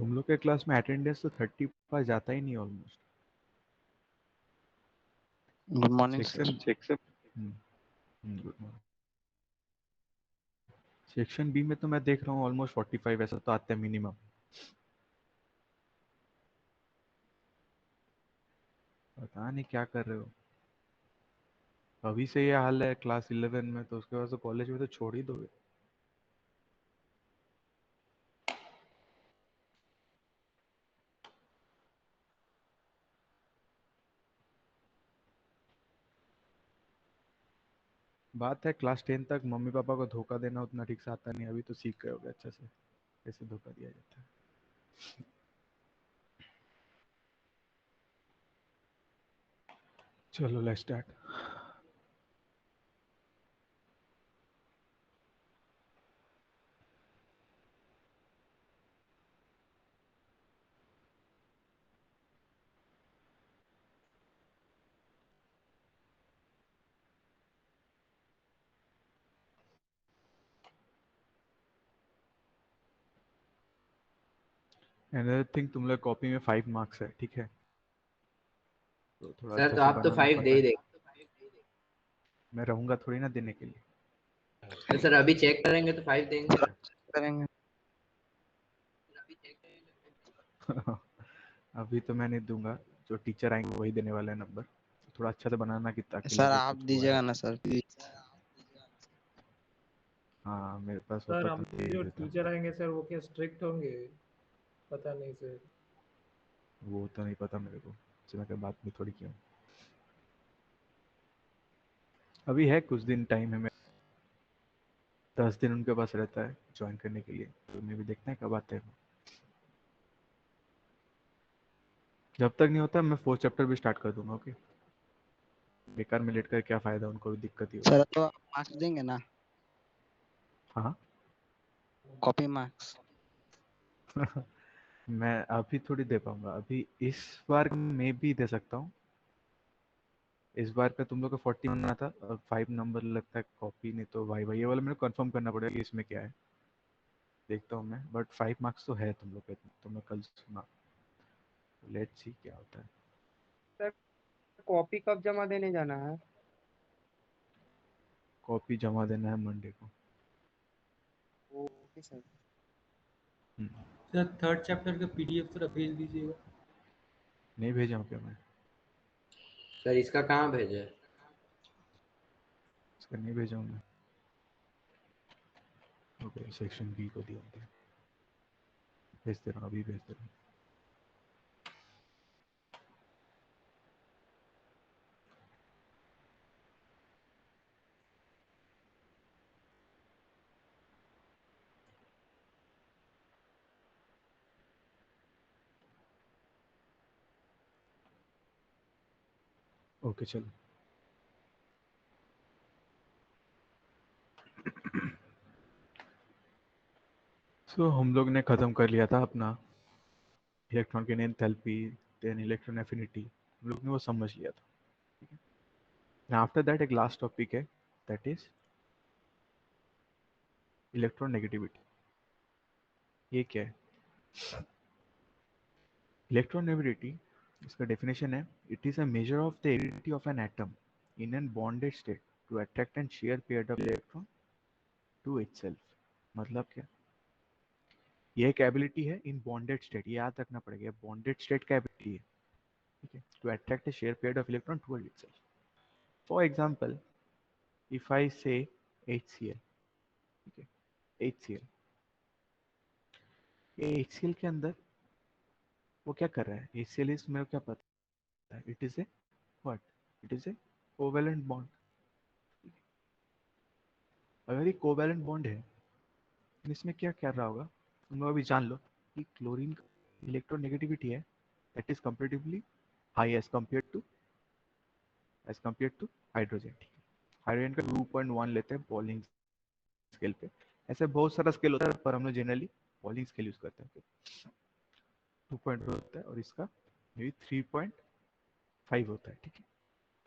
तुम लोग के क्लास में अटेंडेंस तो 30 पास जाता ही नहीं almost. Good morning section sir. Good morning. Section B में तो मैं देख रहा हूँ ऑलमोस्ट 45 ऐसा तो आता है मिनिमम। पता नहीं क्या कर रहे हो। अभी से ये हाल है क्लास 11 में, तो उसके बाद तो कॉलेज में तो छोड़ ही दोगे। बात है क्लास 10 तक मम्मी पापा को धोखा देना उतना ठीक से आता नहीं, अभी तो सीख गए होगे अच्छे से कैसे धोखा दिया जाता है। चलो लेट्स स्टार्ट। अनदर थिंग, तुम लोग कॉपी में 5 मार्क्स है, ठीक है, तो थोड़ा सर अच्छे तो से आप तो बनाना 5 दे पता ही है। दे। मैं रहूंगा थोड़ी ना देने के लिए। तो सर अभी चेक करेंगे तो 5 देंगे ना। करेंगे। अभी तो मैं नहीं दूंगा, जो टीचर आएंगे वही देने वाले हैं नंबर। थोड़ा अच्छा से बनाना कि ताकि सर लगे आप कुछ हुआ है। दीजिएगा ना सर प्लीज। हाँ मेरे पास सर होता तो हमारे दे जो देता। टीचर आएंगे सर वो क्या स्ट्रिक्ट होंगे? पता नहीं सर। वो तो नहीं पता मेरे को, मैं कोई बात नहीं थोड़ी क्यों। अभी है कुछ दिन टाइम है, मैं 10 दिन उनके पास रहता है ज्वाइन करने के लिए, तो उन्हें भी देखना है कब आते हैं। जब तक नहीं होता मैं 4th चैप्टर भी स्टार्ट कर दूंगा। ओके, बेकार में लेट कर क्या फायदा, उनको भी दिक्कत ही सर होगा। तो आप मार्क्स देंगे ना, हाँ। Copy marks. मैं अभी थोड़ी दे पाऊंगा, अभी इस बार मैं भी दे सकता हूँ। इस बार का तुम लोग का 40 बनना था और 5 नंबर लगता है कॉपी, नहीं तो भाई भाई ये वाला मेरे को कंफर्म करना पड़ेगा कि इसमें क्या है। देखता हूँ मैं, बट 5 मार्क्स तो है तुम लोग के, तो मैं कल सुना। लेट्स सी क्या होता है। सर कॉपी कब जमा देने जाना है? कॉपी जमा देना है मंडे को। Okay sir. Hmm, sir third chapter का पीडीएफ थोड़ा भेज दीजिएगा। नहीं भेजा हूँ क्या मैं? सर इसका कहाँ भेजे? इसका नहीं भेजा हूँ मैं। ओके, सेक्शन बी को दिया था। भेज दे रहा हूँ, अभी भेज दे रहा हूँ। ओके चलो। सो हम लोग ने ख़त्म कर लिया था अपना इलेक्ट्रॉन की एंथैल्पी, देन इलेक्ट्रॉन एफिनिटी, हम लोग ने वो समझ लिया था। ठीक है, आफ्टर दैट एक लास्ट टॉपिक है, दैट इज इलेक्ट्रॉन नेगेटिविटी। ये क्या है? इलेक्ट्रॉन नेगेटिविटी, इसका डेफिनेशन है, it is a measure of the ability of an atom in an bonded state to attract and share pair of electron to itself. मतलब क्या? ये एक एबिलिटी है इन बॉन्डेड स्टेट, ये याद रखना पड़ेगा, बॉन्डेड स्टेट का एबिलिटी है, ठीक है, to attract a share pair of electron toward itself. For example, if I say HCl, ठीक है, HCl, ये HCl के अंदर वो क्या कर रहा है? HCl इज, मेरे को क्या पता है, it is a what, it is a covalent bond. अगर ये कोवैलेंट बॉन्ड है, तो इसमें क्या कर रहा होगा, तुम लोग अभी जान लो कि क्लोरीन का इलेक्ट्रोनेगेटिविटी है that is comparatively high as compare to hydrogen. ठीक है, हाइड्रोजन का 2.1 लेते हैं पॉलिंग स्केल पे। ऐसे बहुत सारा स्केल होता है पर हम लोग जनरली पॉलिंग स्केल यूज करते हैं। 2.2 होता है और इसका मे बी 3.5 होता है। ठीक है,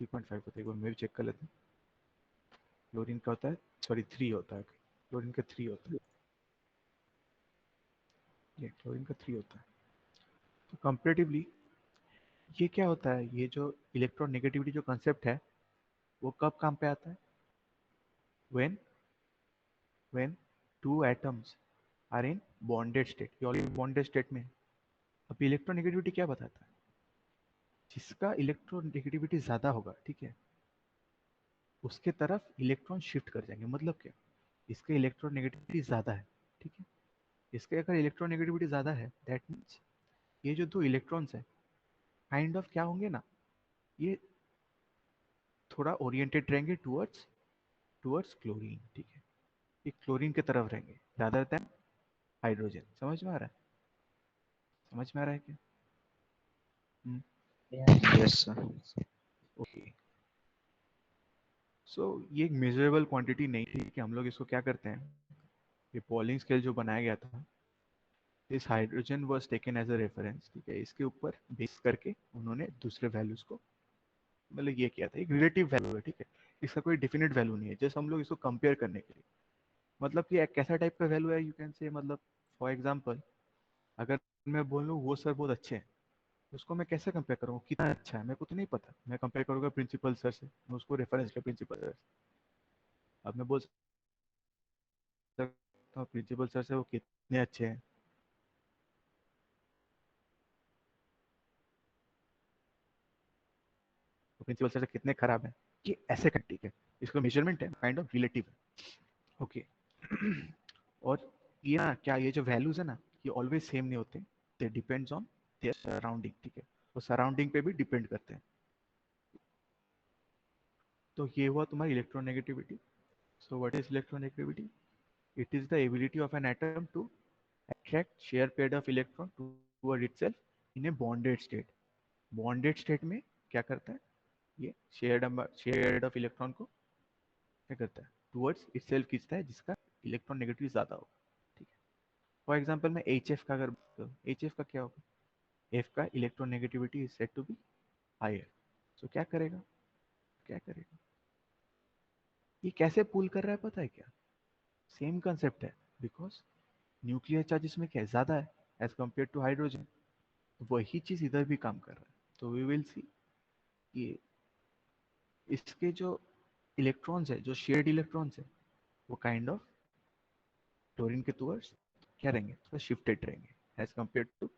3.5 होता है, एक बार मैं भी चेक कर लेता हूँ। क्लोरीन का होता है, सॉरी 3 होता है, क्लोरीन का 3 होता है। ये क्लोरीन का 3 होता है। तो कंपेरेटिवली ये क्या होता है, ये जो इलेक्ट्रोनेगेटिविटी जो कंसेप्ट है वो कब काम पे आता है? When when two atoms are in bonded state, ये ऑलरेडी बॉन्डेड स्टेट में है। अब इलेक्ट्रोनेगेटिविटी क्या बताता है? जिसका इलेक्ट्रोनेगेटिविटी ज़्यादा होगा, ठीक है, उसके तरफ इलेक्ट्रॉन शिफ्ट कर जाएंगे। मतलब क्या, इसका इलेक्ट्रोनेगेटिविटी ज़्यादा है, ठीक है, इसके अगर इलेक्ट्रोनेगेटिविटी ज़्यादा है दैट मीन्स ये जो दो इलेक्ट्रॉन्स है काइंड ऑफ क्या होंगे ना, ये थोड़ा ओरिएंटेड रहेंगे टुवर्ड्स टुवर्ड्स क्लोरीन, ठीक है, ये क्लोरीन की तरफ रहेंगे रादर देन हाइड्रोजन। समझ में आ रहा है? समझ में आ रहा है क्या? Yes, sir. ओके। सो ये एक मेजरेबल क्वांटिटी नहीं थी कि हम लोग इसको क्या करते हैं, ये पॉलिंग स्केल जो बनाया गया था, इस hydrogen was taken as a reference, ठीक है, इसके ऊपर बेस करके उन्होंने दूसरे वैल्यूज को मतलब ये किया था, एक रिलेटिव वैल्यू है, ठीक है, इसका कोई डेफिनेट वैल्यू नहीं है, जस्ट हम लोग इसको कंपेयर करने के लिए। मतलब कि एक कैसा टाइप का वैल्यू है, यू कैन से, मतलब फॉर एग्जांपल अगर मैं बोलूँ वो सर बहुत अच्छे हैं, उसको मैं कैसे कंपेयर करूँ, कितना अच्छा है मेरे को तो नहीं पता, मैं कंपेयर करूँगा प्रिंसिपल सर से, मैं उसको रेफरेंस लिया प्रिंसिपल सर से। अब मैं बोल सकता हूँ प्रिंसिपल सर से वो कितने अच्छे हैं, तो प्रिंसिपल सर से कितने खराब हैं, ये ऐसे का, ठीक है, इसको मेजरमेंट है, काइंड ऑफ रिलेटिव है। ओके। और ये ना क्या, ये जो वैल्यूज है ना, ये ऑलवेज सेम नहीं होते, दे डिपेंड्स ऑन देयर सराउंडिंग, ठीक है, वो सराउंडिंग पे भी डिपेंड करते हैं। तो ये हुआ तुम्हारी electronegativity. So what is electronegativity? It is the ability of an atom to attract share paired of electron toward itself in a bonded state। bonded state में क्या करता है, ये शेयर्ड ऑफ इलेक्ट्रॉन को क्या करता है, टुवर्ड्स इटसेल्फ खींचता है, जिसका इलेक्ट्रॉन नेगेटिव ज्यादा होगा, ठीक है। फॉर एग्जांपल मैं एच एफ का अगर एच एफ का क्या होगा, एफ का electron negativity is said to be higher. So क्या करेगा, क्या करेगा, ये कैसे पुल कर रहा है पता है क्या? सेम कंसेप्ट है, बिकॉज न्यूक्लियर चार्ज इसमें क्या है, ज्यादा है एज कम्पेयर टू हाइड्रोजन, वही चीज इधर भी काम कर रहा है। तो वी विल सी ये इसके जो इलेक्ट्रॉन्स है, जो शेयर्ड इलेक्ट्रॉन्स है, वो काइंड ऑफ क्लोरीन के टुवर्ड्स क्या रहेंगे, थोड़ा शिफ्टेड रहेंगे एज कम्पेयर टू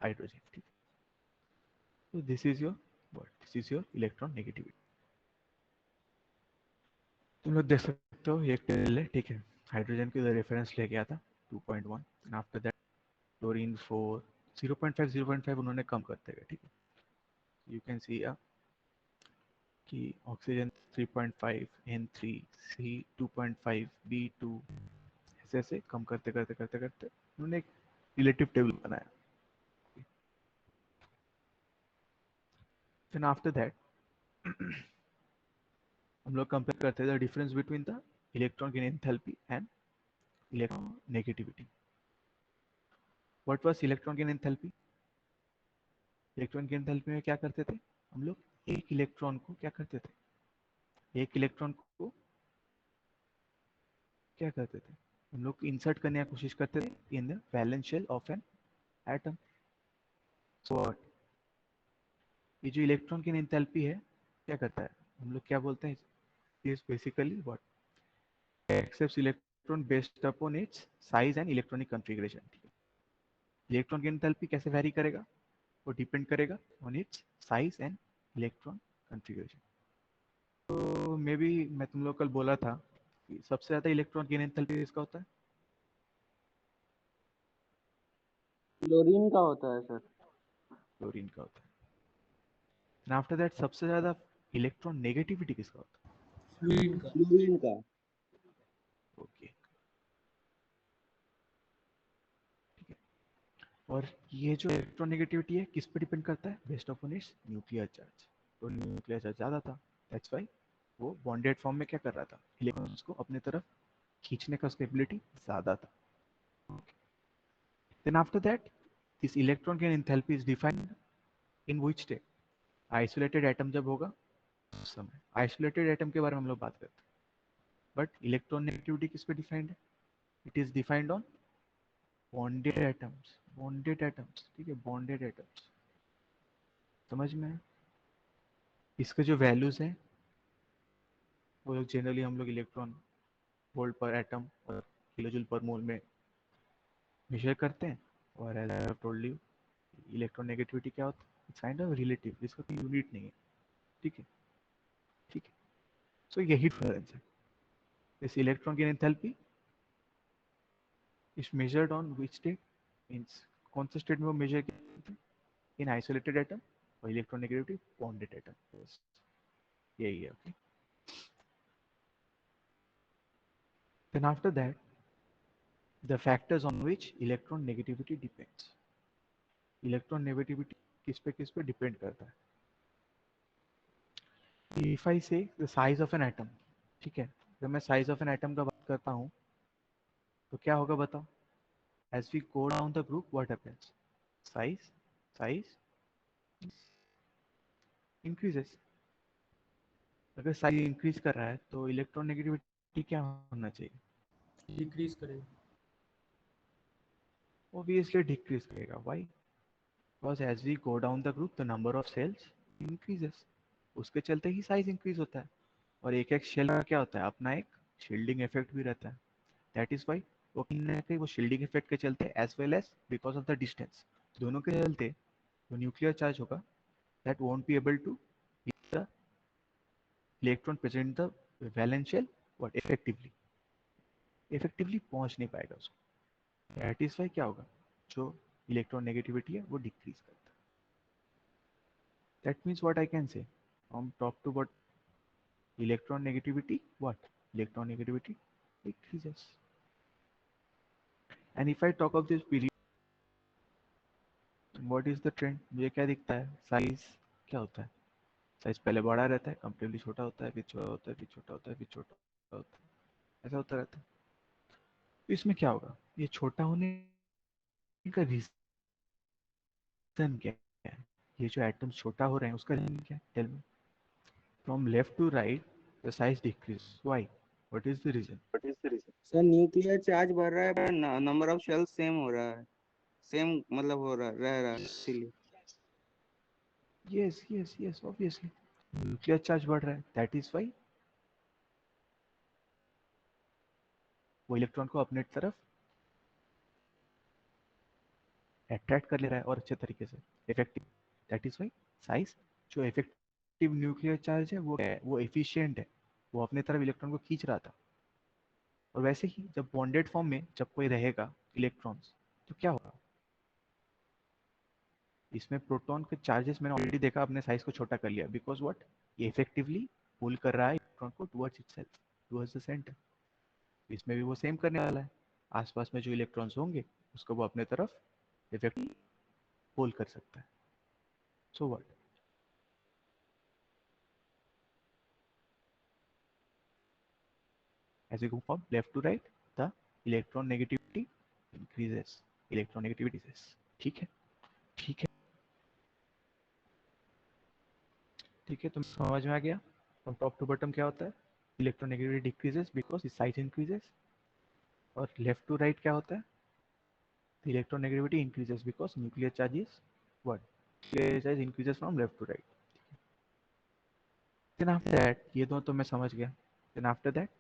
हाइड्रोजन, ठीक है। तो this is your what, this is your electron negativity. तुम लोग देख सकते हो ये एक टेबल है, ठीक है, हाइड्रोजन की रेफरेंस ले गया था 2.1 एंड आफ्टर दैट क्लोरीन 4, 0.5 0.5 उन्होंने कम करते गए, ठीक है। यू कैन सी कि ऑक्सीजन 3.5, N3, C 2.5, B2, ऐसे ऐसे कम करते करते करते करते उन्होंने एक रिलेटिव टेबल बनाया। देन आफ्टर दैट हम लोग कंपेयर करते थे difference between the electron gain enthalpy and electron negativity. What was electron gain enthalpy? Electron gain enthalpy में क्या करते थे हम लोग, एक इलेक्ट्रॉन को क्या करते थे, एक इलेक्ट्रॉन को क्या करते थे, हम लोग इंसर्ट करने की कोशिश करते थे in the valence shell of an atom. So ये जो इलेक्ट्रॉन की एंथैल्पी है क्या करता है, हम लोग क्या बोलते हैं, is basically what accepts electron based upon its size and electronic configuration. Electron की एंथैल्पी कैसे वैरी करेगा, वो डिपेंड करेगा on it's size and electron configuration. तो मे बी मैं तुम लोग कल बोला था कि सबसे ज्यादा इलेक्ट्रॉन की एंथैल्पी किसका होता है, क्लोरीन का होता है सर। क्लोरीन का होता है। आफ्टर दैट सबसे ज्यादा इलेक्ट्रॉन नेगेटिविटी किसका होता है, फ्लूइड का। क्लोरीन का। ओके, ठीक है। और ये जो इलेक्ट्रॉन नेगेटिविटी है किस पे डिपेंड करता है, based upon its nuclear charge. तो न्यूक्लियर चार्ज ज्यादा था, दैट्स व्हाई वो बॉन्डेड फॉर्म में क्या कर रहा था, इलेक्ट्रॉन्स को अपने तरफ खींचने का उसका एबिलिटी ज्यादा था। Then after that this electron gain enthalpy is defined in which state, isolated atom जब होगा उस समय, आइसोलेटेड एटम के बारे में हम लोग बात करते हैं। बट इलेक्ट्रॉन नेगेटिविटी किस पे डिफाइंड है, it is defined on bonded atoms, bonded atoms, ठीक है, बॉन्डेड एटम्स, समझ में है? इसके जो वैल्यूज हैं वो लोग जनरली हम लोग इलेक्ट्रॉन वोल्ट पर एटम और किलोजूल पर मोल में मेजर करते हैं। और as I have told you, electronegativity क्या होता है? इट्स काइंड ऑफ रिलेटिव, जिसका कोई यूनिट नहीं है, ठीक है, ठीक है। सो यही डिफरेंस है। दिस इलेक्ट्रॉन की enthalpy is measured on which state, means कौन से स्टेट में वो मेजर किया, इन आइसोलेटेड एटम, और इलेक्ट्रोनेगेटिविटी बॉन्डेड एटम, बस यही है। Okay, then after that the factors on which electron negativity depends. Electron negativity किस पे डिपेंड करता है? If I say the size of an atom, ठीक है, जब मैं साइज ऑफ एन एटम का बात करता हूँ तो क्या होगा बताओ? As we go down the group what happens? Size size increases. अगर साइज इंक्रीज कर रहा है तो इलेक्ट्रॉन नेगेटिविटी क्या होना चाहिए? डिक्रीज करेगा। ऑब्वियसली डिक्रीज करेगा। Why? Because as we go down the group the number of shells increases, उसके चलते ही साइज इंक्रीज होता है। और एक एक शेल का क्या होता है? अपना एक शील्डिंग इफेक्ट भी रहता है। दैट इज वाई वो कहीं ना कहीं वो शील्डिंग इफेक्ट के चलते as well as because of the distance, दोनों के चलते जो न्यूक्लियर चार्ज होगा that won't be able to the electron present the valence shell what effectively पहुंच नहीं पाएगा उसको। दैट इज वाई क्या होगा? जो इलेक्ट्रॉन नेगेटिविटी है वो डिक्रीज करता है। That means what I can say from top to bottom, electron negativity what? Electron negativity decreases. And if I talk of this period, what is the trend? मुझे क्या दिखता है? साइज क्या होता है? साइज पहले बड़ा रहता है, कंपेरेटिवली छोटा होता है, फिर छोटा होता है, फिर छोटा होता है, फिर छोटा होता है, ऐसा होता रहता है। तो इसमें क्या होगा? ये छोटा होने का रीजन क्या है? ये जो एटम्स छोटा हो रहे हैं उसका रीजन क्या है? Tell me. From left to right the size decrease, why? What is the reason? Sir nuclear charge बढ़ रहा है पर नंबर ऑफ शेल सेम हो रहा है, सेम मतलब हो रहा रह रहा है इसीलिए। Yes yes yes, obviously nuclear charge बढ़ रहा है, दैट इज वाई वो इलेक्ट्रॉन को अपने तरफ अट्रैक्ट कर ले रहा है और अच्छे तरीके से effective. That is why size, जो इफेक्टिव न्यूक्लियर चार्ज है वो एफिशिएंट है, वो अपने तरफ इलेक्ट्रॉन को खींच रहा था। और वैसे ही जब बॉन्डेड फॉर्म में जब कोई रहेगा इलेक्ट्रॉन्स तो क्या होगा? इसमें प्रोटॉन के चार्जेस मैंने ऑलरेडी देखा, अपने साइज को छोटा कर लिया बिकॉज व्हाट? ये इफेक्टिवली पुल कर रहा है इलेक्ट्रॉन को towards itself, towards the centre. इसमें भी वो सेम करने वाला है। आसपास में जो इलेक्ट्रॉन्स होंगे उसको वो अपने तरफ इफेक्टिवली पुल कर सकता है। So what? As we go from left to right, the electron negativity increases. Electron negativity increases. ठीक है, ठीक है, ठीक है, तुम समझ में आ गया? फ्रॉम टॉप टू बॉटम क्या होता है? Electron negativity decreases because its size increases. और लेफ्ट टू राइट क्या होता है? Electron negativity increases because nuclear charges what? Nuclear charge increases from left to right. Then after that, ये दोनों तो मैं समझ गया। Then after that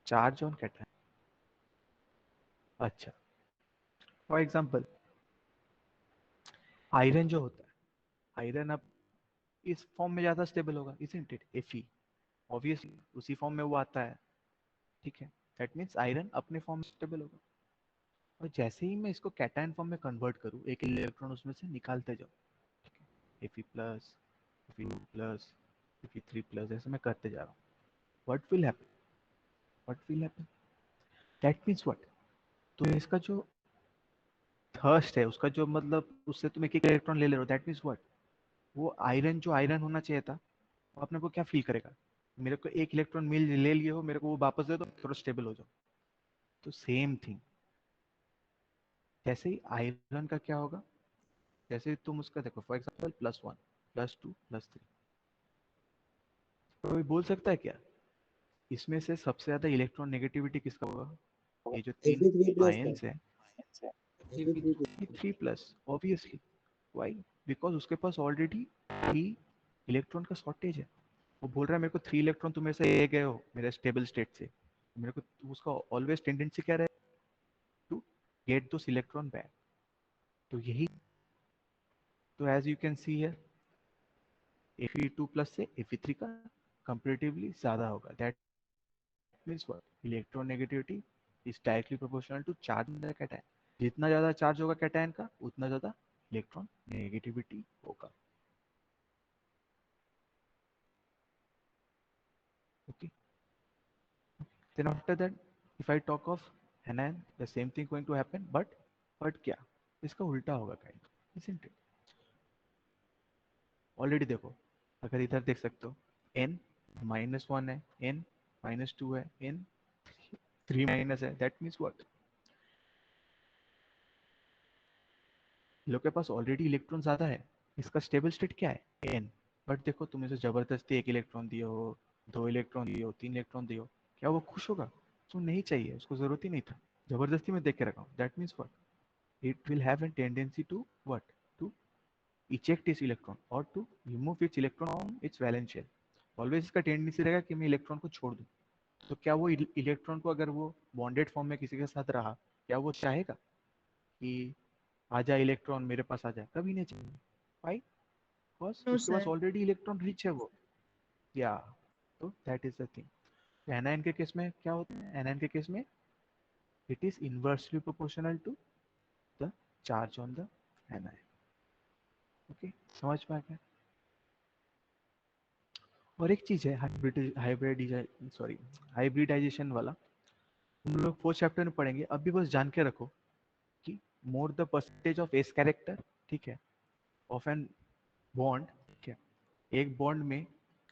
charge on cation. अच्छा, फॉर एग्जांपल आयरन जो होता है, आयरन अब इस फॉर्म में ज्यादा स्टेबल होगा, इजंट इट? Fe ऑब्वियसली उसी फॉर्म में वो आता है, ठीक है। दैट मीन्स आयरन अपने फॉर्म में स्टेबल होगा। और जैसे ही मैं इसको कैटायन फॉर्म में कन्वर्ट करूँ, एक इलेक्ट्रॉन उसमें से निकालते जाऊँ, ठीक है, Fe plus, Fe2 plus, Fe3 plus, ऐसे मैं करते जा रहा हूँ, what will happen? What will happen? That means what? तो इसका जो थर्स्ट है, उसका जो मतलब उससे तुम एक एक इलेक्ट्रॉन ले ले रहे हो, दैट मीन्स व्हाट? वो आयरन जो आयरन होना चाहिए था वो अपने को क्या फील करेगा? मेरे को एक इलेक्ट्रॉन मिल ले लिए हो, मेरे को वो वापस दे दो, थोड़ा स्टेबल हो जाओ। तो सेम थिंग, जैसे ही आयरन का क्या होगा, जैसे तुम उसका देखो फॉर एग्जांपल +1 +2 +3, कोई बोल सकता है क्या इसमें से सबसे ज्यादा इलेक्ट्रॉन नेगेटिविटी किसका होगा? ये जो तीन Fe3 प्लस का। आयंस है, Sp3+, ऑब्वियसली। व्हाई? बिकॉज उसके पास ऑलरेडी 3 इलेक्ट्रॉन का शॉर्टेज है। वो बोल रहा है मेरे को 3 इलेक्ट्रॉन तुम मेरे से ले गए हो मेरे स्टेबल स्टेट से, मेरे को उसका ऑलवेज टेंडेंसी क्या रहे, to get those electron back. तो यही, तो एज यू कैन सी है Fe2+ से Fe3 का कंपैरेटिवली ज्यादा होगा। That means what? Electronegativity is directly proportional to charge in the cation. जितना ज्यादा चार्ज होगा कैटायन का उतना ज्यादा इलेक्ट्रॉन नेगेटिविटी होगा। Okay, then after that if I talk of anion, the same thing going to happen, but क्या इसका उल्टा होगा kind, isn't it? ऑलरेडी देखो, अगर इधर देख सकते हो n-1 है, n-2 है, n3- है, दैट मीन्स व्हाट? लोग के पास ऑलरेडी इलेक्ट्रॉन ज्यादा है, इसका स्टेबल स्टेट क्या है n। बट देखो तुम इसे जबरदस्ती 1 इलेक्ट्रॉन दिए हो, 2 इलेक्ट्रॉन दिए हो, 3 इलेक्ट्रॉन दिए हो, क्या वो खुश होगा? उसको नहीं चाहिए, उसको जरूरत ही नहीं था, जबरदस्ती में देख के रखा हूँ। That means what? it will have a tendency to what? To eject its electron or to remove its electron from its valence shell। Always इसका टेंडेंसी रहेगा कि मैं इलेक्ट्रॉन को छोड़ दूं। तो क्या वो इलेक्ट्रॉन को अगर वो बॉन्डेड फॉर्म में किसी के साथ रहा, क्या वो चाहेगा कि आजा इलेक्ट्रॉन मेरे पास आ जाए? कभी नहीं चाहेगा। व्हाई? बिकॉज No, उसके पास sir. ऑलरेडी इलेक्ट्रॉन रिच है वो। या तो that is the thing. Anion के केस में क्या होता है? एनायन के केस में it is inversely proportional to the charge on the anion. Okay, समझ में आ गया? और एक चीज है हाइब्रिडाइजेशन वाला, हम लोग 4th चैप्टर में पढ़ेंगे। अभी बस जान के रखो कि more the percentage of S character, ठीक है, ऑफ एन बॉन्ड, ठीक है, एक बॉन्ड में,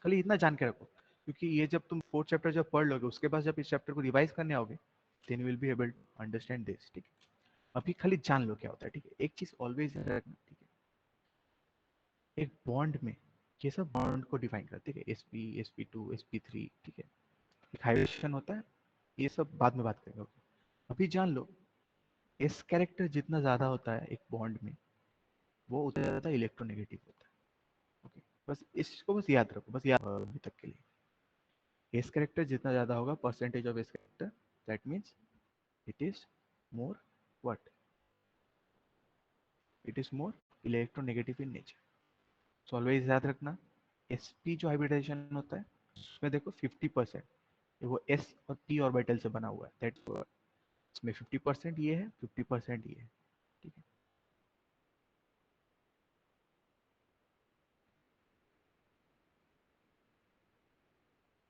खाली इतना जान के रखो, क्योंकि ये जब तुम 4th चैप्टर जब पढ़ लोगे उसके बाद जब इस चैप्टर को रिवाइज करने आओगे then will be able to understand this. ठीक है, अभी खाली जान लो क्या होता है। ठीक है, एक चीज ऑलवेज रखना, ठीक है, एक बॉन्ड में ये सब बॉन्ड को डिफाइन करते हैं, sp sp2 sp3, ठीक है, एक हाइब्रिडेशन होता है, ये सब बाद में बात करेंगे। ओके, अभी जान लो एस कैरेक्टर जितना ज्यादा होता है एक बॉन्ड में वो उतना ज्यादा इलेक्ट्रोनेगेटिव होता है। ओके, बस इसको बस याद रखो, बस याद अभी तक के लिए। एस कैरेक्टर जितना ज्यादा होगा, percentage of S character, that means it is more what? It is more electronegative in nature. So always याद रखना sp जो हाइब्रिडाइजेशन होता है उसमें देखो 50% वो s और p ऑर्बिटल से बना हुआ है, दैट इसमें 50% ये है, 50% ये है। ठीक है,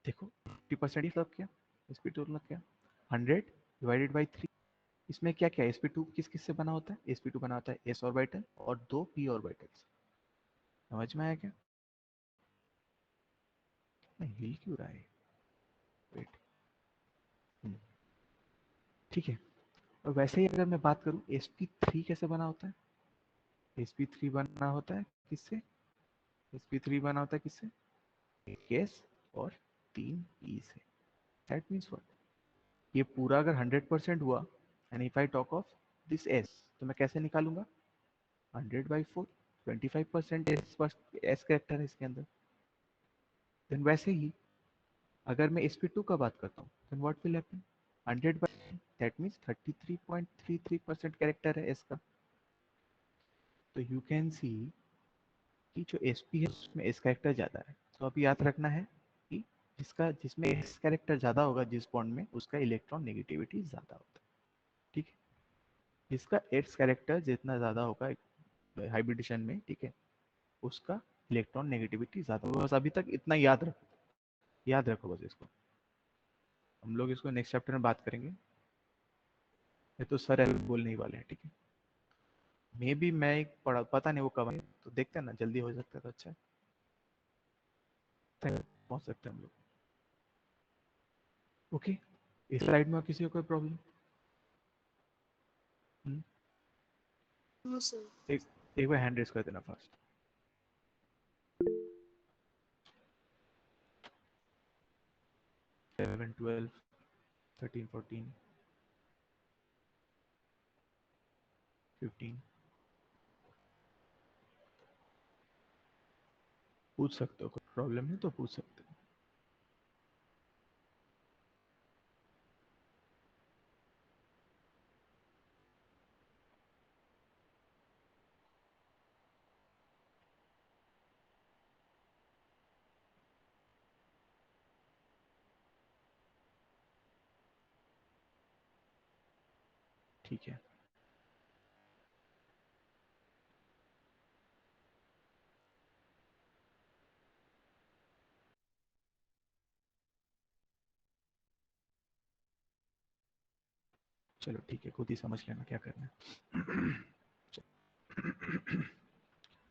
देखो 50% ही मतलब क्या, sp2 मतलब क्या, 100 डिवाइडेड बाई 3। इसमें क्या क्या है, sp2 किस किस से बना होता है? sp2 बना होता है s ऑर्बिटल और 2 p ऑर्बिटल्स। समझ में आया क्या? नहीं हिल क्यों रहा है? वेट, ठीक है। और वैसे ही अगर मैं बात करूं sp3 कैसे बना होता है? sp3 बना होता है किससे? sp3 बना होता है किससे? एक s और 3 e से। That means what? ये पूरा अगर 100% हुआ and if I talk of this s, तो मैं कैसे निकालूंगा? 100/4, 25% s कैरेक्टर है इसके अंदर। देन वैसे ही अगर मैं sp2 का बात करता हूँ then what will happen? 100/3, that means 33.33% character है s का। तो यू कैन सी कि जो sp है उसमें s कैरेक्टर ज्यादा है। तो अभी याद रखना है कि जिसमें s कैरेक्टर ज्यादा होगा जिस बॉन्ड में, उसका इलेक्ट्रॉन नेगेटिविटी ज्यादा होता है। ठीक है, जिसका s कैरेक्टर जितना ज्यादा होगा हाइब्रिडेशन में, ठीक है, उसका इलेक्ट्रॉन नेगेटिविटी ज्यादा होगा। बस अभी तक इतना याद रखो, याद रखो बस इसको। हम लोग इसको नेक्स्ट चैप्टर में बात करेंगे, ये तो सर अभी बोलने ही वाले हैं। ठीक है, मे बी मैं एक पढ़ा, पता नहीं वो कब आए, तो देखते हैं ना, जल्दी हो सकता है तो अच्छा है, पहुंच सकते हैं हम लोग। ओके, इस स्लाइड में किसी को कोई प्रॉब्लम? No, sir. एक बार हैंड रेस कर देना फास्ट। 11 12 13 14 15। पूछ सकते हो, कोई प्रॉब्लम नहीं तो पूछ सकते हो। ठीक है, चलो ठीक है, खुद ही समझ लेना क्या करना है।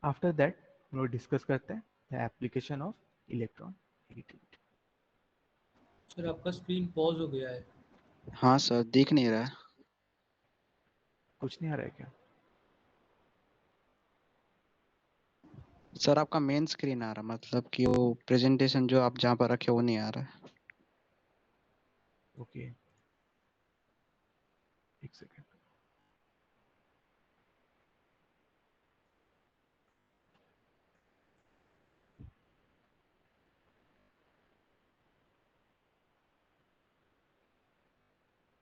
आफ्टर दैट हम लोग डिस्कस करते हैं the application of electron negativity. Sir आपका स्क्रीन पॉज हो गया है। हाँ सर, दिख नहीं रहा है। कुछ नहीं आ रहा है क्या? सर आपका मेन स्क्रीन आ रहा, मतलब कि वो प्रेजेंटेशन जो आप जहाँ पर रखे वो नहीं आ रहा है। ओके, एक सेकेंड।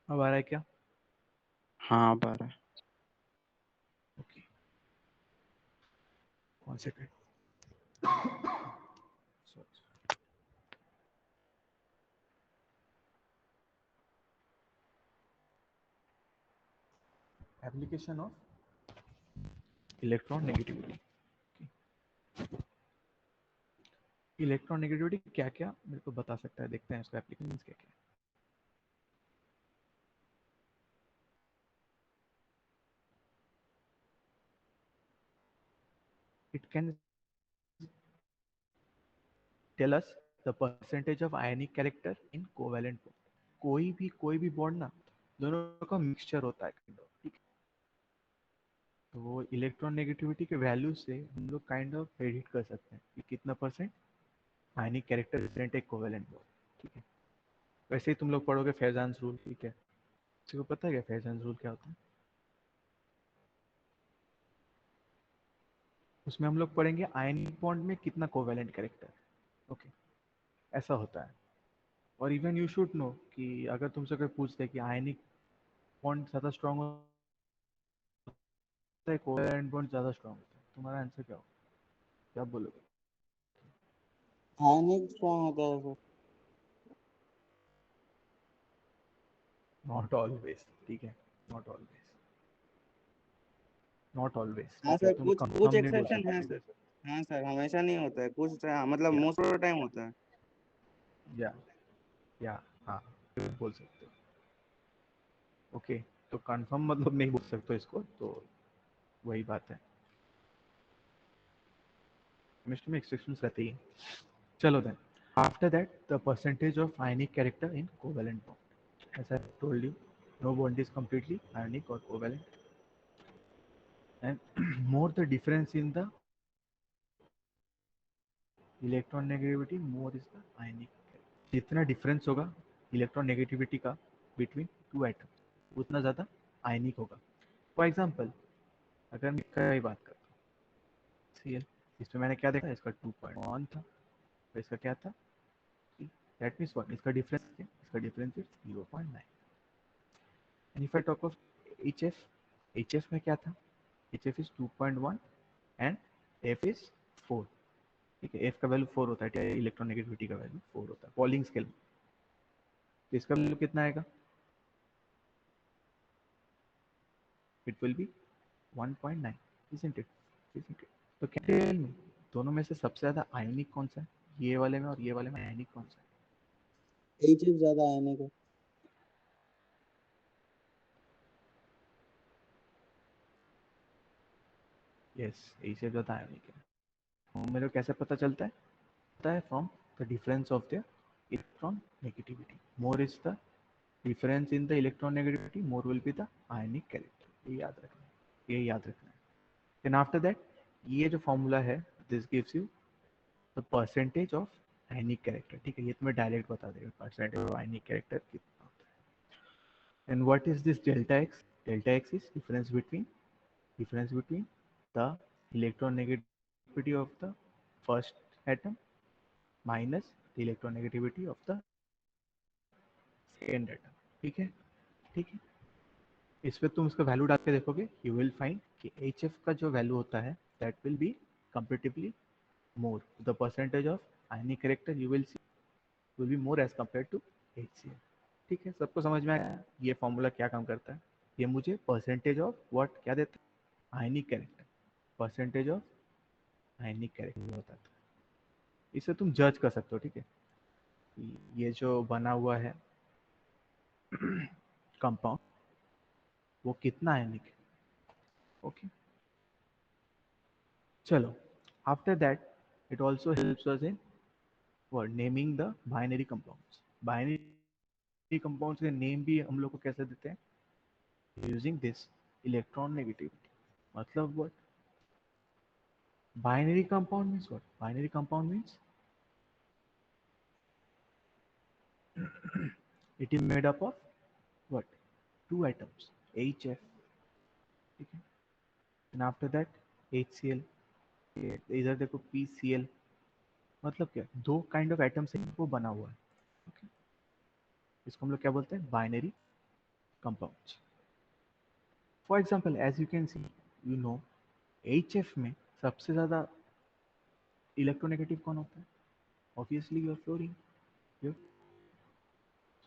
अब आ रहा है क्या? हाँ अब आ रहा है। Okay, one second. Application of electron negativity. Electron negativity क्या क्या मेरे को बता सकता है, देखते हैं इसका एप्लीकेशन क्या क्या है। It can tell us the percentage of ionic character in covalent bond. कोई भी बॉन्ड ना, दोनों का मिक्सचर होता है kind of, ठीक है। तो वो इलेक्ट्रॉन नेगेटिविटी के वैल्यू से हम लोग काइंड ऑफ प्रेडिक्ट कर सकते हैं कि कितना परसेंट आयनिक कैरेक्टर प्रेजेंट है कोवैलेंट बॉन्ड, ठीक है। वैसे ही तुम लोग पढ़ोगे फेजान्स रूल, ठीक है। किसी को पता है क्या फेजान्स रूल क्या होता है? उसमें हम लोग पढ़ेंगे आयनिक बॉन्ड में कितना कोवैलेंट कैरेक्टर है, ओके। ऐसा होता है। और इवन यू शुड नो कि अगर तुमसे कोई पूछते हैं कि आयनिक बॉन्ड ज़्यादा स्ट्रांग होता है कोवैलेंट बॉन्ड ज़्यादा स्ट्रांग होता है, तुम्हारा आंसर क्या होगा, क्या बोलोगे? आयनिक स्ट्रांग होता है सर। नॉट ऑलवेज, ठीक है, नॉट ऑलवेज, नॉट ऑलवेज, हाँ ठीक है, सर, तुम कुछ कंफर्म नहीं बोल एक्सेप्शन है सकते। सर। हाँ सर, हमेशा नहीं होता है, कुछ मतलब या मोस्ट ऑफ द टाइम होता है। या या हाँ, बोल सकते हो, ओके। तो कंफर्म मतलब नहीं बोल सकते इसको, तो वही बात है, केमिस्ट्री में एक्सेप्शंस रहती है। चलो then, after that the percentage of ionic character in covalent bond, as I told you, no bond is completely ionic or covalent, and more the difference in the electron negativity, more is the ionic character. जितना difference होगा electron negativity का between two atom, उतना ज़्यादा आयनिक होगा। For example, अगर मैं इसका ही बात करता हूँ Cl, इसमें मैंने क्या देखा, इसका 2.1 था, और इसका क्या था, दैट मीन्स व्हाट, इसका डिफरेंस क्या, इसका difference is 0.9। And if I talk of HF, HF में क्या था, HF is 2.1 and F is 4, ठीक है। F का वैल्यू 4 होता है, इलेक्ट्रॉन नेगेटिविटी का वैल्यू 4 होता है पॉलिंग स्केल में। तो इसका वैल्यू कितना आएगा, it will be 1.9, isn't it? Isn't it? तो क्या tell me, दोनों में से सबसे ज्यादा आयनिक कौन सा है, ये वाले में और ये वाले में आयनिक कौन सा एच ज्यादा आयनिक है। है? यस, इससे ज्यादा आयनिक है। तो मेरे को कैसे पता है from the difference of the electron negativity, more is the difference in the electron negativity, more will be the ionic character, ये याद रखना है, ये याद रखना है। then after that, ये जो फॉर्मूला है, this gives you the percentage of ionic character, ठीक है। ये तुम्हें डायरेक्ट बता देगा परसेंटेज ऑफ ionic character कितना होता है। and what is this delta x? Delta x is difference between difference between the electronegativity of the first atom minus the electronegativity of the second atom. ठीक है, ठीक है. इस पे तुम इसका वैल्यू डाल के देखोगे, यू विल फाइंड कि HF का जो वैल्यू होता है that will be comparatively more. The percentage of ionic character you will see will be more as compared to HCl. ठीक है, सबको समझ में आया ये फॉर्मूला क्या काम करता है? ये मुझे परसेंटेज ऑफ व्हाट क्या देता है? आयनिक character. Percentage of ionic character बताता है. इसे तुम जज कर सकते हो. ठीक है, ये जो बना हुआ है कंपाउंड वो कितना आयनिक है. ओके, चलो. After that it also helps us in what naming the binary compounds. Binary compounds के नेम भी हम लोग को कैसे देते हैं? Using this electron negativity. मतलब what? Binary compound means what? Binary compound means it is made up of what? Two atoms, HF. ठीक है, and after that HCl. इधर देखो PCl. मतलब क्या? दो काइंड ऑफ एटम से वो बना हुआ है. okay? इसको हम लोग क्या बोलते हैं? Binary compounds. For example as you can see, you know HF में सबसे ज़्यादा इलेक्ट्रोनेगेटिव कौन होता है? Obviously your fluorine.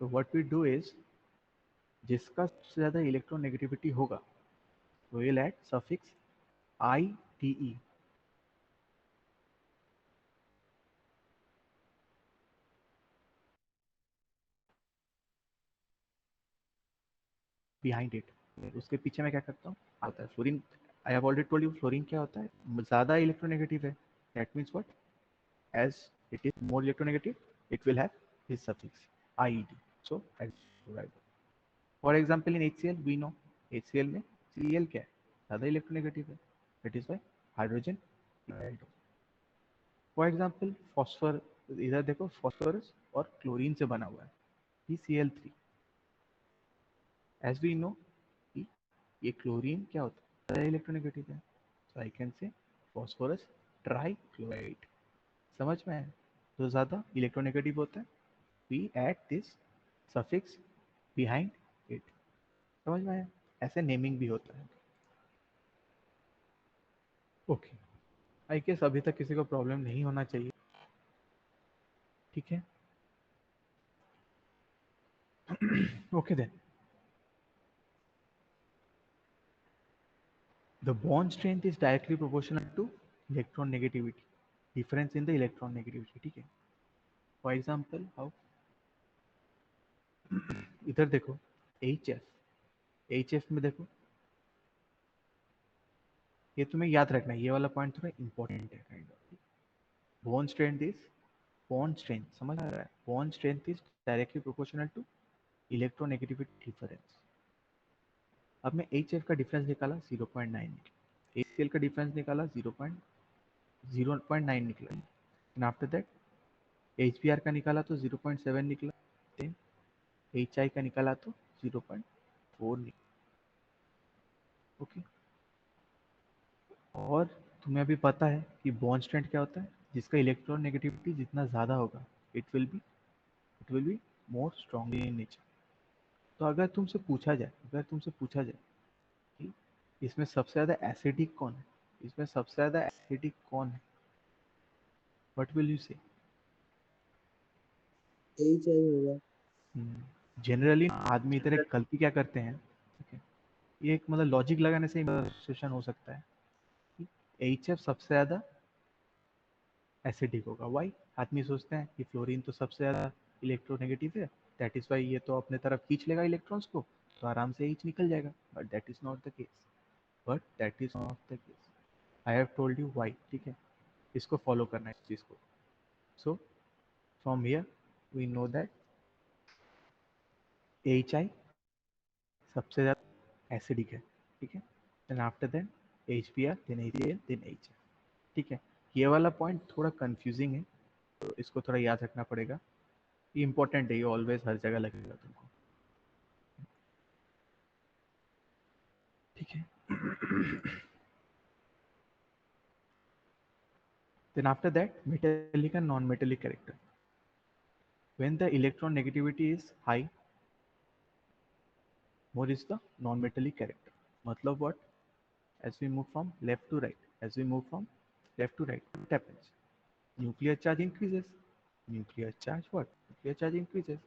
So what we do is, जिसका सबसे ज़्यादा इलेक्ट्रोनेगेटिविटी होगा we will add suffix ITE. Behind it. उसके पीछे मैं क्या करता हूँ? आता है fluorine. I have already told you fluorine क्या होता है? ज़्यादा इलेक्ट्रोनेगेटिव है. That means what? as it is more electronegative, it will have this suffix IED. So for example in HCl we know HCl में Cl क्या है? ज़्यादा electronegative है. That is why hydrogen. For example phosphor, इधर देखो phosphorus और chlorine से बना हुआ है PCl3. एज वी नो ये क्लोरीन क्या होता है? ज़्यादा इलेक्ट्रोनेगेटिव है. So I can say phosphorus trichloride. समझ में आया? जो ज़्यादा इलेक्ट्रोनेगेटिव होता है we add this suffix behind it. समझ में आया? ऐसे नेमिंग भी होता है. ओके, आई गेस अभी तक किसी को प्रॉब्लम नहीं होना चाहिए. ठीक है, okay then. The bond strength is directly proportional to electron negativity. Difference in the electron negativity. ठीक है, फॉर एग्जाम्पल हाउ? इधर देखो HF में देखो, ये तुम्हें याद रखना है, ये वाला पॉइंट थोड़ा इंपॉर्टेंट है kind of. Bond strength is bond strength. समझ आ रहा है? Bond strength is directly proportional to electronegativity difference. अब मैं HF का डिफरेंस निकाला 0.9 निकला. HCl का डिफरेंस निकाला 0.9 निकला. एंड आफ्टर दैट HBr का निकाला तो 0.7 निकला. देन HI का निकाला तो 0.4 निकला. ओके, और तुम्हें अभी पता है कि बॉन्ड स्ट्रेंथ क्या होता है? जिसका इलेक्ट्रॉन नेगेटिविटी जितना ज़्यादा होगा it will be more strongly in nature. तो अगर तुमसे पूछा जाए कि इसमें सबसे ज़्यादा एसिडिक कौन है, इसमें सबसे ज़्यादा एसिडिक कौन है, व्हाट विल यू से? HI होगा. जनरली आदमी इधर एक गलती क्या करते हैं, ठीक है, ये एक मतलब लॉजिक लगाने से सिचुएशन हो सकता है कि HF सबसे ज़्यादा एसिडिक होगा. वाई? आदमी सोचते हैं कि फ्लोरीन तो सबसे ज़्यादा इलेक्ट्रोनेगेटिव है, दैट इज वाई ये तो अपने तरफ खींच लेगा इलेक्ट्रॉन्स को, तो आराम से H निकल जाएगा. But that is not the case. I have told you why. ठीक है, इसको फॉलो करना है इस चीज़ को. So from here we know that HI सबसे ज़्यादा एसिडिक है. ठीक है, then after then HBr, then HCl, then HF. ठीक है, ये वाला पॉइंट थोड़ा कंफ्यूजिंग है, तो इसको थोड़ा याद रखना पड़ेगा. ये इंपॉर्टेंट है, ये ऑलवेज हर जगह लगेगा तुमको. ठीक है. Then after that, metallic and non-metallic character. When the electron negativity is high, more is the non-metallic character. Matlab what? As we move from left to right, what happens? Nuclear charge increases. Nuclear charge what? Nuclear charge increases.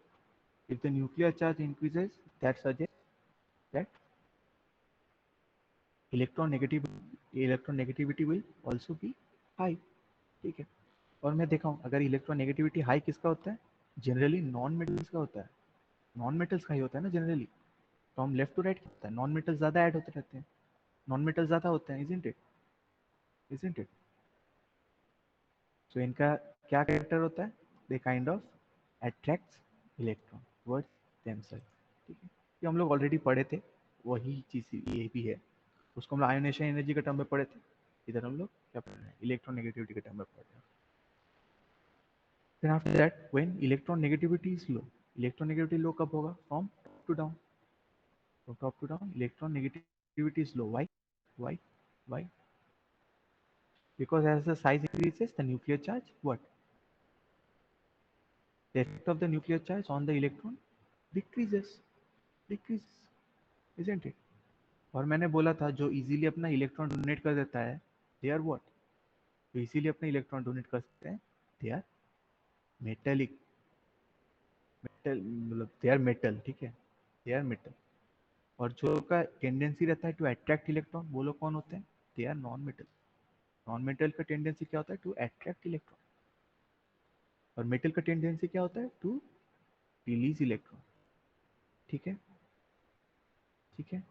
If the nuclear charge increases, that suggests that electron negativity will also be high. ठीक है. और मैं देखा हूँ अगर electron negativity high किसका होता है, जनरली नॉन मेटल्स का होता है. नॉन मेटल्स का ही होता है ना जनरली. तो हम लेफ्ट टू राइट क्या होता है, नॉन मेटल्स ज्यादा ऐड होते रहते हैं, नॉन मेटल्स ज्यादा होते हैं, इजंट इट. सो इनका क्या कैरेक्टर होता है, they kind of attracts electron towards themselves. ठीक है, ये हम लोग ऑलरेडी पढ़े थे, वही चीज ये भी है. उसको हम लोग आयोनेशन एनर्जी के टर्म में पढ़े थे. इधर हम लोग क्या पढ़ रहे हैं, इलेक्ट्रॉन नेगेटिविटी के टर्म में पढ़ रहे हैं. Then after that, when electron negativity is low, electron negativity low कब होगा, from top to down. From top to down, electron negativity is low. Why? Why? Why? Because as the size increases, the nuclear charge what? The effect of the nuclear charge on the electron decreases, isn't it? और मैंने बोला था जो easily अपना electron donate कर देता है, they are what? जो इजीली अपना इलेक्ट्रॉन डोनेट कर सकते हैं, दे आर मेटेलिक. मेटल मतलब दे आर मेटल. ठीक है, दे आर मेटल. और जो का टेंडेंसी रहता है टू अट्रैक्ट इलेक्ट्रॉन, वो लोग कौन होते हैं, they are non metal. Non metal का टेंडेंसी क्या होता है, टू अट्रैक्ट इलेक्ट्रॉन. और मेटल का टेंडेंसी क्या होता है, टू रिलीज इलेक्ट्रॉन. ठीक है, ठीक है.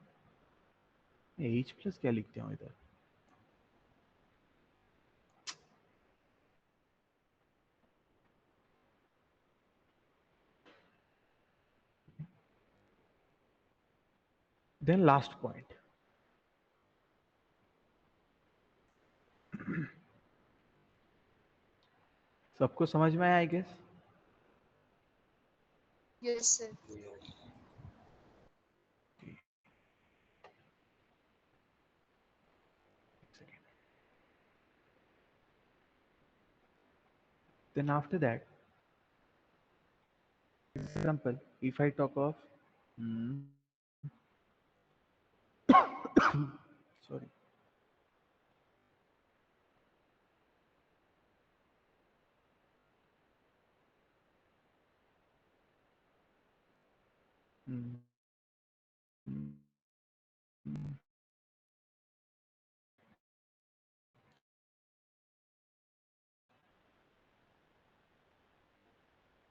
एच प्लस क्या लिखते हो इधर, देन लास्ट पॉइंट. सबको समझ में आया I guess. Yes, sir. Then after that, example, if I talk of sorry,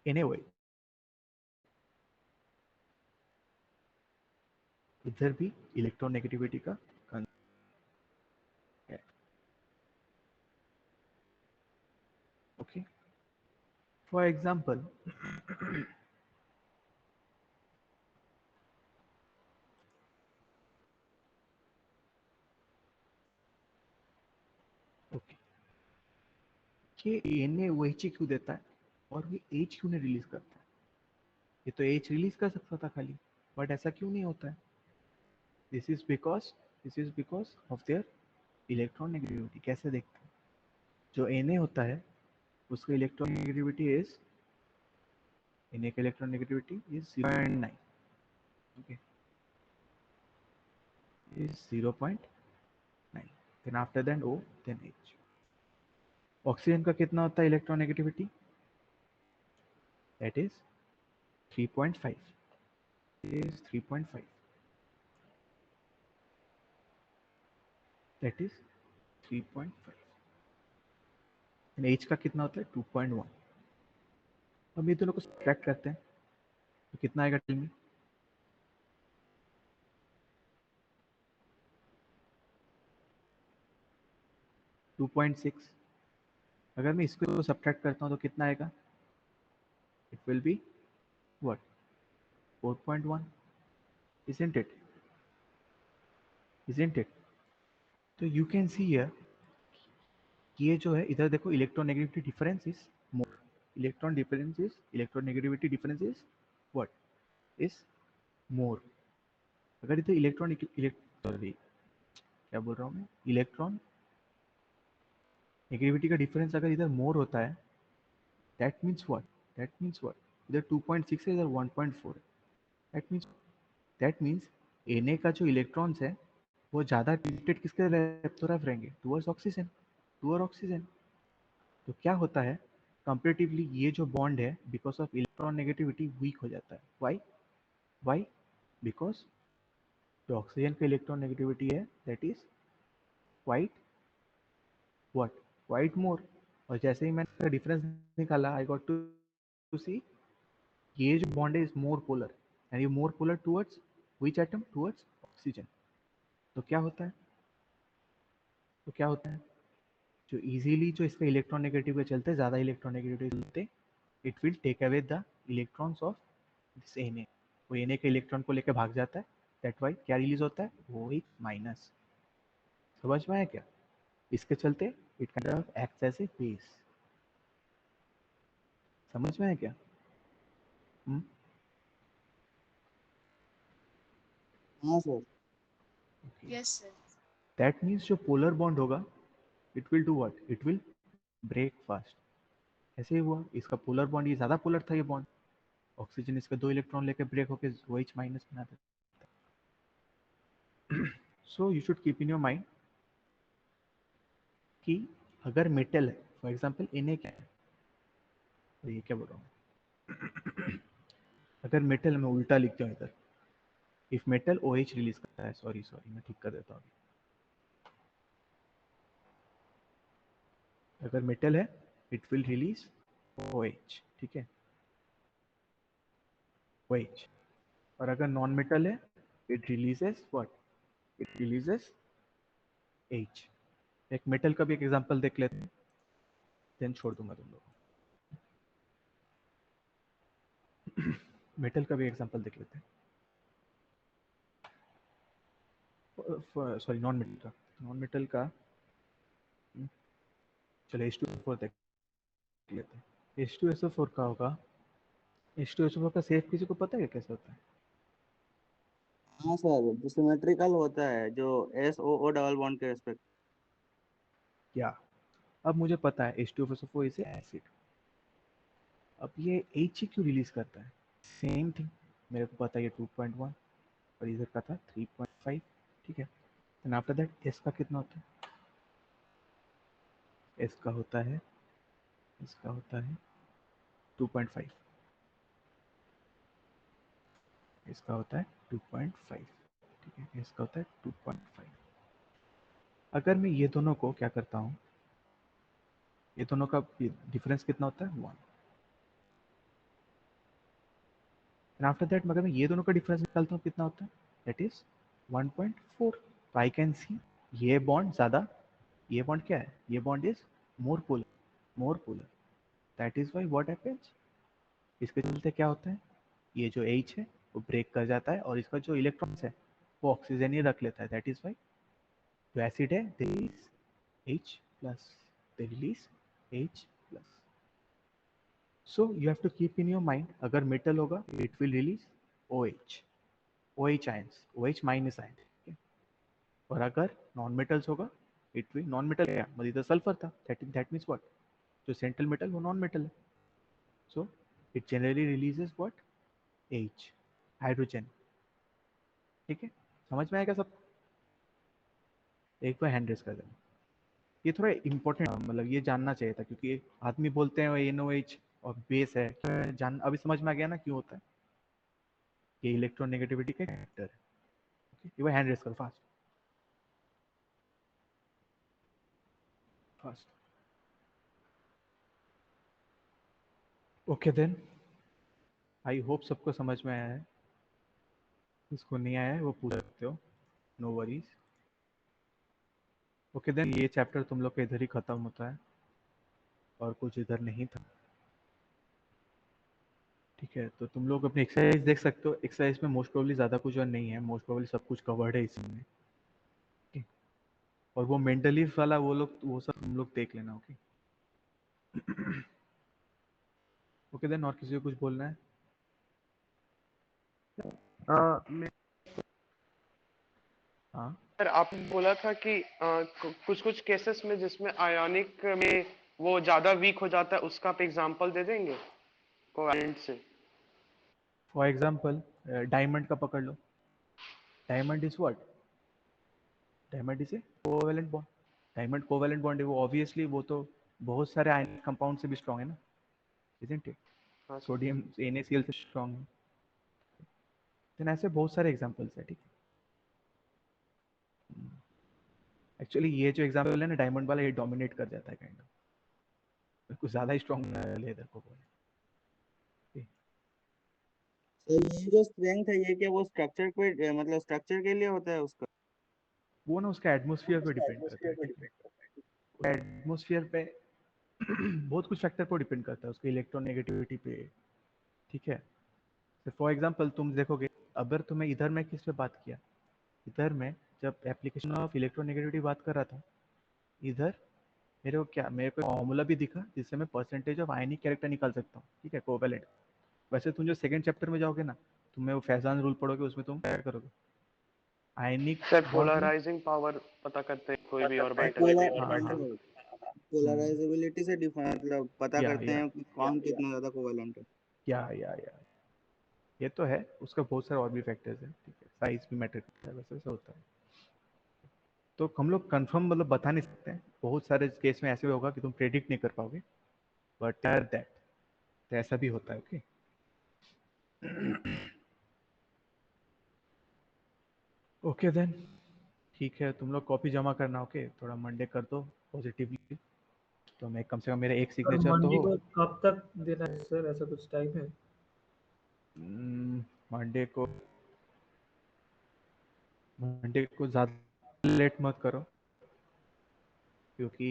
anyway, इधर भी इलेक्ट्रॉन नेगेटिविटी का है. ओके, फॉर एग्जांपल ओके, ये एन वो एच क्यों देता है और ये एच क्यों नहीं रिलीज करता है. ये तो एच रिलीज कर सकता था खाली, बट ऐसा क्यों नहीं होता है. This is because of their electron negativity. कैसे देखते हैं, जो Na होता है उसका इलेक्ट्रॉन नेगेटिविटी इज, Na का electron negativity is 0.9. Okay, is 0.9. Then after then O, then H. Oxygen का कितना होता है electron negativity, that is 3.5. Is 3.5, that is 3.5. And H का कितना होता है 2.1. अब ये दोनों को सब्ट्रैक्ट करते हैं तो कितना आएगा, टेल मी. 2.6. अगर मैं इसको सब्ट्रैक्ट करता हूँ तो कितना आएगा, it will be what, 4.1. isn't it, isn't it? तो यू कैन सी हियर कि ये जो है इधर देखो, electron negativity difference is more. Electron negativity difference is what, is more. अगर इधर सॉरी क्या बोल रहा हूँ मैं, इलेक्ट्रॉन नेगेटिविटी का डिफरेंस अगर इधर मोर होता है, दैट मीन्स व्हाट, इधर 2.6 है, इधर 1.4 है, दैट मीन्स Na का जो इलेक्ट्रॉन्स है वो ज़्यादा टिल्टेड किसके तरफ रहेंगे, टूवर्ड्स ऑक्सीजन। तो क्या होता है, कंपेरेटिवली ये जो बॉन्ड है because of electron negativity weak हो जाता है। वाई बिकॉज जो ऑक्सीजन का इलेक्ट्रॉन नेगेटिविटी है that is quite what, quite more. और जैसे ही मैंने डिफरेंस निकाला आई गॉट टू सी ये जो बॉन्ड है इज मोर पोलर, एंड ये more polar towards which atom, towards oxygen. तो क्या होता है, जो इजीली जो इसका इलेक्ट्रॉन नेगेटिव के चलते, ज़्यादा इलेक्ट्रॉन नेगेटिव के चलते, it will take away the electrons of this Na। वो Na के इलेक्ट्रॉन को लेकर भाग जाता है, दैट वाई क्या रिलीज होता है, वो एक माइनस। समझ में आया क्या, इसके चलते it kind of acts as a base. समझ में आया क्या? हाँ सर। Yes, sir. दैट मीन्स जो पोलर बॉन्ड होगा it will do what, it will break fast. ऐसे ही हुआ, इसका पोलर बॉन्ड ये ज़्यादा पोलर था, ये बॉन्ड ऑक्सीजन इसका 2 इलेक्ट्रॉन लेकर ब्रेक होकर OH माइनस बना देता। So you should keep in your mind कि अगर मेटल है, फॉर एग्जांपल Na क्या है, तो ये क्या बोल रहा हूँ अगर मेटल, मैं उल्टा लिखता हूँ इधर, इफ मेटल OH रिलीज करता है, सॉरी मैं ठीक कर देता हूँ। अगर मेटल है इट विल रिलीज OH, ठीक है, OH। और अगर नॉन मेटल है it releases what, it releases H। एक मेटल का भी एक एग्जांपल देख लेते हैं, देन छोड़ दूंगा तुम लोग। मेटल का भी एग्जांपल देख लेते हैं, सॉरी नॉन मेटल का चलो H2SO4 देख लेते हैं। H2SO4 का होगा, H2SO4 का शेप किसी को पता है कैसे होता है? हाँ सर, जो सिमेट्रिकल होता है, जो SOO डबल बॉन्ड के रेस्पेक्ट। क्या, अब मुझे पता है H2SO4 इज एसिड। अब ये H क्यों रिलीज करता है, सेम थिंग मेरे को पता है, ये 2.1 और इधर का था 3.5, ठीक है। एंड आफ्टर दैट S का कितना होता है, S का होता है 2.5, इसका होता है 2.5, ठीक है, इसका होता है 2.5। अगर मैं ये दोनों को क्या करता हूँ, ये दोनों का डिफरेंस कितना होता है, 1। एंड आफ्टर दैट अगर मैं ये दोनों का डिफरेंस निकालता हूँ कितना होता है, दैट इज 1.4। तो आई कैन सी ये बॉन्ड ज़्यादा, ये बॉन्ड क्या है, ये bond is more polar, that is why what happens, इसके चलते क्या होता है, ये जो H है वो ब्रेक कर जाता है और इसका जो इलेक्ट्रॉन्स है वो ऑक्सीजन ही रख लेता है, दैट इज वाई जो एसिड है they release H plus, they release H plus. So you have to keep in your mind, अगर मेटल होगा it will release OH ions, OH minus ion. और अगर नॉन मेटल्स होगा it will, non metal क्या मतलब इधर sulphur था, that means what, जो सेंट्रल मेटल वो नॉन मेटल है, so it generally releases what, H, hydrogen. ठीक है, समझ में आएगा सब? एक बार हैंड रेस कर देना, ये थोड़ा इंपॉर्टेंट मतलब ये जानना चाहिए था, क्योंकि आदमी बोलते हैं NOH और बेस है, जान अभी समझ में आ गया ना क्यों होता है, ये इलेक्ट्रॉन नेगेटिविटी का फैक्टर है। एक बार हैंड रेस करो fast fast. Okay then, I hope सबको समझ में आया है, जिसको नहीं आया है वो पूछ सकते हो, नो वरीज। ओके देन, ये चैप्टर तुम लोग का इधर ही खत्म होता है और कुछ इधर नहीं था, ठीक है। तो तुम लोग अपनी एक्सरसाइज देख सकते हो, एक्सरसाइज में मोस्ट प्रोबेबली ज़्यादा कुछ और नहीं है, मोस्ट प्रोबेबली सब कुछ कवर्ड है इसमें, ठीक? और वो मेंटली वाला वो सब तुम लोग देख लेना, ओके। ओके देन, और किसी को कुछ बोलना है? मैं हाँ सर आपने बोला था कि कुछ कुछ केसेस में जिसमें आयोनिक में वो ज्यादा वीक हो जाता है, उसका आप एग्जांपल दे देंगे कोवेलेंट से? फॉर एग्जाम्पल डायमंड का पकड़ लो. Diamond is what? Diamond is a covalent bond. Diamond covalent bond है, वो ऑब्वियसली वो तो बहुत सारे आयनिक कंपाउंड से भी स्ट्रॉन्ग है ना, इजंट इट? हाँ सर। सोडियम NaCl से स्ट्रॉन्ग है. देन ऐसे बहुत सारे एग्जांपल्स है. ठीक है. एक्चुअली ये जो एग्जांपल है ना डायमंड वाला, ये डोमिनेट कर जाता है काइंड ऑफ, कुछ ज्यादा ही स्ट्रॉन्ग लेदर को बोले. तो ये जो स्ट्रेंथ है ये क्या वो स्ट्रक्चर पे मतलब स्ट्रक्चर के लिए होता है उसका? वो ना उसका एटमोसफियर पे डिपेंड करता है. ठीक है. एटमोसफियर पे बहुत कुछ फैक्टर पर डिपेंड करता है, उसके इलेक्ट्रोनेगेटिविटी पे. ठीक है. फॉर एग्जांपल तुम देखोगे, अगर तुम्हें इधर मैं किस पे बात किया, इधर मैं जब एप्लीकेशन ऑफ इलेक्ट्रोनेगेटिविटी बात कर रहा था, इधर मेरे को फॉर्मूला भी दिखा जिससे मैं परसेंटेज ऑफ आयनिक कैरेक्टर निकाल सकता हूँ. ठीक है, कोवेलेंट. वैसे तुम जो सेकंड चैप्टर में जाओगे ना, तुम्हें वो फैजान रूल पढ़ोगे, उसमें तुम क्या करोगे, आयनिक सर बॉन्ड में. पोलराइजिंग पावर पता करते हैं कोई भी ऑर्बिटल पोलर की। हाँ हाँ. पोलराइजेबिलिटी से डिफाइन मतलब पता या करते हैं कि कौन कितना ज्यादा कोवेलेंट है। या ये तो है, उसका बहुत सारे और भी फैक्टर्स हैं. ठीक है, साइज भी मैटर करता है, वैसे ऐसा होता है. तो हम लोग कंफर्म मतलब बता नहीं सकते हैं, बहुत सारे केस में ऐसे भी होगा कि तुम प्रेडिक्ट नहीं कर पाओगे, बट दैट तो ऐसा भी होता है. ओके. ओके देन, ठीक है, तुम लोग कॉपी जमा करना. ओके, थोड़ा मंडे कर दो पॉजिटिवली, तो मैं कम से कम मेरा एक और सिग्नेचर तो मंडे हो. को कब तक देना है सर, ऐसा कुछ टाइम है? मंडे को ज़्यादा लेट मत करो, क्योंकि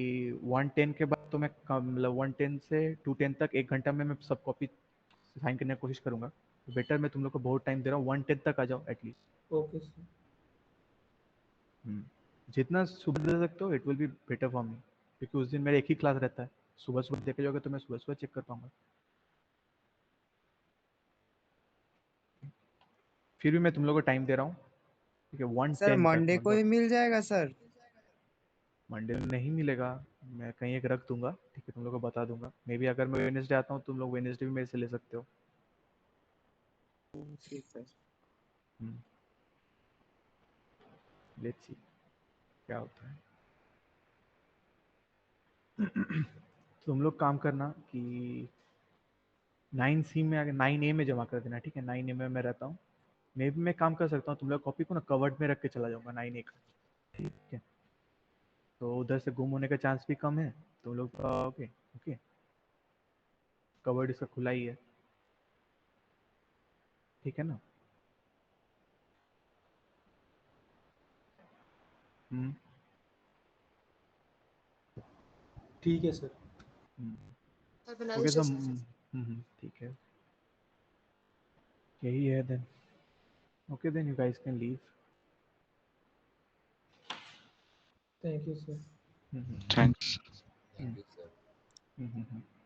110 के बाद तो मैं मतलब 110 से 210 तक 1 घंटा में मैं सब कॉपी साइन करने की कोशिश करूंगा. तो बेटर मैं तुम लोग को बहुत टाइम दे रहा हूँ, 110 तक आ जाओ एटलीस्ट. Okay sir. जितना सुबह दे सकते हो it will be better for me, क्योंकि उस दिन मेरा एक ही क्लास रहता है. सुबह सुबह देखे जाओगे तो मैं सुबह सुबह चेक कर पाऊंगा. फिर भी मैं तुम लोग को टाइम दे रहा हूँ. ठीक है, सर 110 तक मंडे को ही मतलब. मिल जाएगा सर? मंडे में नहीं मिलेगा, मैं कहीं एक रख दूंगा. ठीक है, तुम लोग को बता दूंगा. मे बी अगर मैं वेडनेसडे आता हूँ, तुम लोग वेडनेसडे भी मेरे से ले सकते हो. ठीक सर। लेट्स सी क्या होता है. तुम लोग काम करना कि 9C में आगे 9A में जमा कर देना. ठीक है, 9A में मैं रहता हूँ. मे भी मैं काम कर सकता हूँ, तुम लोग कॉपी को ना कवर्ड में रख के चला जाऊंगा 9A का. ठीक है, तो उधर से गुम होने का चांस भी कम है. तुम लोग ओके ओके, कवर्ड इसका खुला ही है. ठीक है ना. हम्म. ठीक है sir. Have a okay nice sir. day. ठीक है, यही है देन. Okay then, you guys can leave. Thank you sir. Thanks. Thank you sir.